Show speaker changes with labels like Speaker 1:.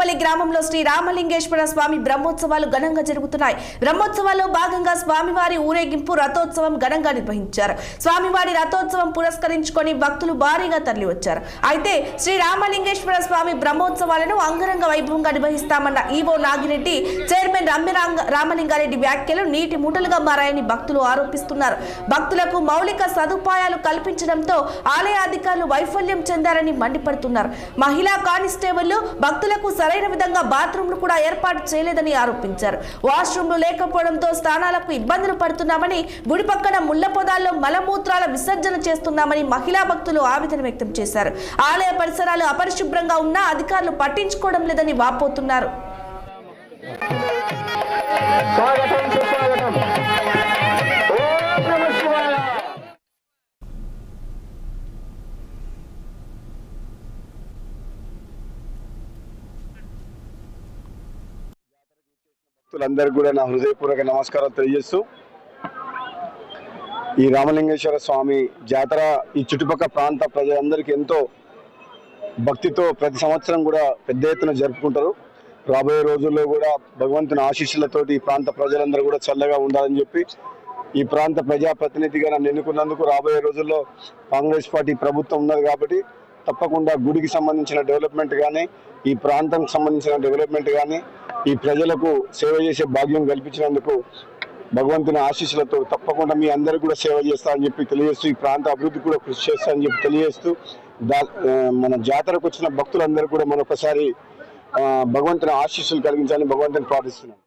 Speaker 1: చింతపల్లి గ్రామంలో శ్రీ రామలింగేశ్వర స్వామి బ్రహ్మోత్సవాలు ఘనంగా జరుగుతున్నాయి. బ్రహ్మోత్సవాల్లో భాగంగా స్వామివారి ఊరేగింపు రథోత్సవం ఘనంగా నిర్వహించారు. స్వామివారి రథోత్సవం పురస్కరించుకొని భక్తులు భారీగా తరలివచ్చారు. అయితే శ్రీ రామలింగేశ్వర స్వామి బ్రహ్మోత్సవాలను అంగరంగ వైభవంగా నిర్వహిస్తామన్న ఈవో నాగిరెడ్డి, చైర్మన్ రామలింగారెడ్డి వ్యాఖ్యలు నీటి మూటలుగా మారాయని భక్తులు ఆరోపిస్తున్నారు. భక్తులకు మౌలిక సదుపాయాలు కల్పించడంతో ఆలయ అధికారులు వైఫల్యం చెందారని మండిపడుతున్నారు. మహిళా కానిస్టేబుల్ భక్తులకు సరైన విధంగా బాత్రూంలు కూడా ఏర్పాటు చేయలేదని ఆరోపించారు. వాష్రూమ్లు లేకపోవడంతో స్నానాలకు ఇబ్బందులు పడుతున్నామని, గుడి పక్కన ముళ్ల పొదాల్లో మలమూత్రాల విసర్జన చేస్తున్నామని మహిళా భక్తులు ఆవేదన వ్యక్తం చేశారు. ఆలయ పరిసరాలు అపరిశుభ్రంగా ఉన్నా అధికారులు పట్టించుకోవడం లేదని వాపోతున్నారు.
Speaker 2: భక్తులందరికీ కూడా నా హృదయపూర్వక నమస్కారం తెలియజేస్తూ, ఈ రామలింగేశ్వర స్వామి జాతర ఈ చుట్టుపక్కల ప్రాంత ప్రజలందరికీ ఎంతో భక్తితో ప్రతి సంవత్సరం కూడా పెద్ద ఎత్తున జరుపుకుంటారు. రాబోయే రోజుల్లో కూడా భగవంతుని ఆశీస్సులతోటి ఈ ప్రాంత ప్రజలందరూ కూడా చల్లగా ఉండాలని చెప్పి ఈ ప్రాంత ప్రజాప్రతినిధిగా నన్ను ఎన్నుకున్నందుకు రాబోయే రోజుల్లో కాంగ్రెస్ పార్టీ ప్రభుత్వం ఉన్నది కాబట్టి తప్పకుండా గుడికి సంబంధించిన డెవలప్మెంట్ కానీ, ఈ ప్రాంతానికి సంబంధించిన డెవలప్మెంట్ కానీ, ఈ ప్రజలకు సేవ చేసే భాగ్యం కల్పించినందుకు భగవంతుని ఆశీస్సులతో తప్పకుండా మీ అందరికీ కూడా సేవ చేస్తానని చెప్పి తెలియజేస్తూ, ఈ ప్రాంత అభివృద్ధి కూడా కృషి చేస్తానని చెప్పి తెలియజేస్తూ, మన జాతరకు వచ్చిన భక్తులందరూ కూడా మరొకసారి భగవంతుని ఆశీస్సులు కలిగించాలని భగవంతుని ప్రార్థిస్తున్నాను.